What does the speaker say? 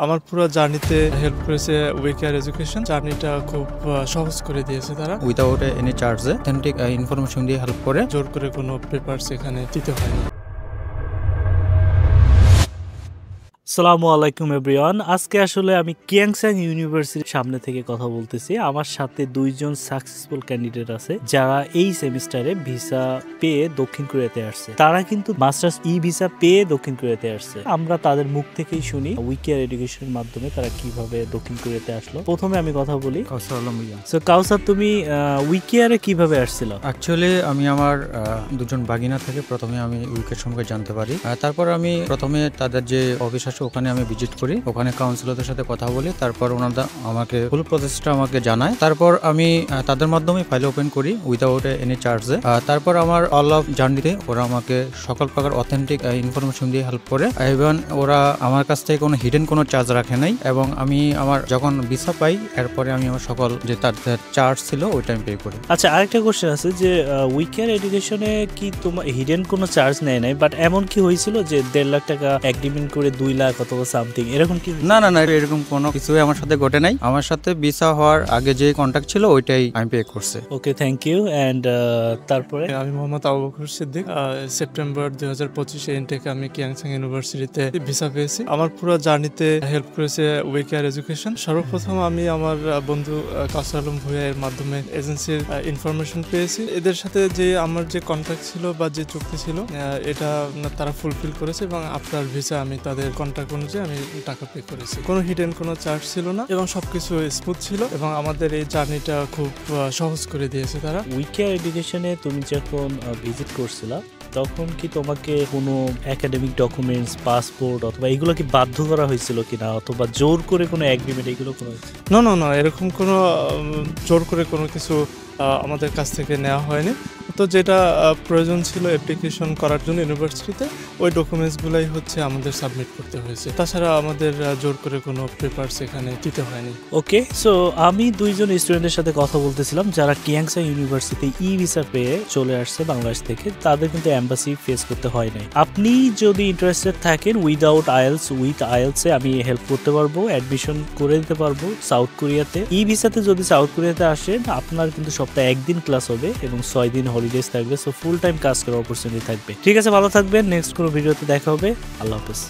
আমার পুরো জার্নিতে হেল্প করেছে উইকেয়ার এডুকেশন। জার্নিটা খুব সহজ করে দিয়েছে তারা। উইদাউট এনি চার্জে অথেন্টিক ইনফরমেশন দিয়ে হেল্প করে, জোর করে কোনো পেপারস এখানে দিতে হয়নি। আসসালামু আলাইকুম এভরিওয়ান। আজকে আসলে আমি কিয়াংসাং ইউনিভার্সিটির সামনে থেকে কথা বলতেছি। আমার সাথে দুইজন সাকসেসফুল ক্যান্ডিডেট আছে যারা এই সেমিস্টারে ভিসা পেয়ে দক্ষিণ কোরিয়াতে আসছে। তারা কিন্তু মাস্টার্স ভিসা পেয়ে দক্ষিণ কোরিয়াতে আসছে। আমরা তাদের মুখ থেকেই শুনি উইকেয়ার এডুকেশনের মাধ্যমে তারা কিভাবে দক্ষিণ কোরিয়াতে আসলো। প্রথমে আমি কথা বলি কাউসার আলম ভাইয়া। সো কাউসার, তুমি উইকেয়ারে কিভাবে আসছিল? অ্যাকচুয়ালি আমি আমার দুজন বাগিনা থেকে প্রথমে আমি উইকেয়ার সম্পর্কে জানতে পারি। তারপর আমি প্রথমে তাদের যে অফিস আছে ওখানে আমি ভিজিট করি, ওখানে কাউন্সিলরদের সাথে কথা বলি। তারপর ওনারা আমাকে ফুল প্রসেসটা আমাকে জানায়। তারপর আমি তাদের মাধ্যমে ফাইল ওপেন করি উইদাউট এনি চার্জে। তারপর আমার অল অফ জার্নিতে ওরা আমাকে সকল প্রকার অথেন্টিক ইনফরমেশন দিয়ে হেল্প করে। ইভেন ওরা আমার কাছ থেকে কোনো হিডেন কোনো চার্জ রাখে নাই, এবং আমি আমার যখন ভিসা পাই এরপরে আমি আমার সকল যে তাদের চার্জ ছিল ওইটা আমি পে করি। আচ্ছা, আরেকটা কোশ্চেন আছে যে উইকেয়ার এডুকেশনে কি তোমার হিডেন কোনো চার্জ নেয় নাই, বাট এমন কি হয়েছিল যে 1.5 লাখ টাকা এগ্রিমেন্ট করে 2 লাখ অথবা সামথিং এরকম কি? না, এরকম কোনো কিছুই আমার সাথে ঘটে নাই। আমার সাথে ভিসা হওয়ার আগে যে কন্ট্যাক্ট ছিল ওইটাই আমি পে করছি। ওকে, থ্যাংক ইউ। এন্ড তারপরে আমি মোহাম্মদ আবু বকর সিদ্দিক। সেপ্টেম্বর 2025 ইনটেকে আমি কিয়াংসাং ইউনিভার্সিটিতে ভিসা পেয়েছি। আমার পুরো জার্নিতে হেল্প করেছে উইকেয়ার এডুকেশন। সর্বপ্রথম আমি আমার বন্ধু কাউসার আলম ভুঁইয়ার মাধ্যমে এজেন্সির ইনফরমেশন পেয়েছি। এদের সাথে যে আমার যে কন্ট্যাক্ট ছিল বা যে চুক্তি ছিল এটা তারা ফুলফিল করেছে, এবং আফটার ভিসা আমি তাদের কন্ট্যাক্ট অনুযায়ী আমি টাকা পে করেছি। কোনো হিডেন কোনো চার্জ ছিল না এবং সবকিছু স্মুথ ছিল, এবং আমাদের এই জার্নিটা খুব সহজ করে দিয়েছে তারা। উইকেয়ার এডুকেশনে তুমি যখন ভিজিট করছিলা তখন কি তোমাকে কোনো একাডেমিক ডকুমেন্টস, পাসপোর্ট অথবা এগুলো কি বাধ্য করা হয়েছিল কিনা, অথবা জোর করে কোনো এগ্রিমেন্ট এগুলো করা হয়েছিল? না, এরকম কোনো জোর করে কোনো কিছু আমাদের কাছ থেকে নেওয়া হয়নি। তো যেটা প্রয়োজন ছিল অ্যাপ্লিকেশন করার জন্য ইউনিভার্সিটিতে, ওই ডকুমেন্টসগুলাই হচ্ছে আমাদের সাবমিট করতে হয়েছে। তাছাড়া আমাদের জোর করে কোনো পেপারস এখানে দিতে হয়নি। ওকে, সো আমি দুইজন স্টুডেন্টের সাথে কথা বলতেছিলাম যারা কিয়াংসাং ইউনিভার্সিটি ভিসা পেয়ে চলে আসছে বাংলাদেশ থেকে। তাদের কিন্তু এম্বাসি ফেস করতে হয় নাই। আপনি যদি ইন্টারেস্টেড থাকেন উইদাউট আইএলস, উইথ আইএলস এ আমি হেল্প করতে পারবো, অ্যাডমিশন করে দিতে পারবো সাউথ কোরিয়াতে। ভিসাতে যদি সাউথ কোরিয়াতে আসেন আপনার কিন্তু সপ্তাহে 1 দিন ক্লাস হবে এবং 6 দিন হলিডেজ থাকবে। সো ফুল টাইম কাজ করার অপরচুনিটি থাকবে। ঠিক আছে, ভালো থাকবেন। নেক্সট কোনো ভিডিওতে দেখা হবে। আল্লাহ হাফেজ।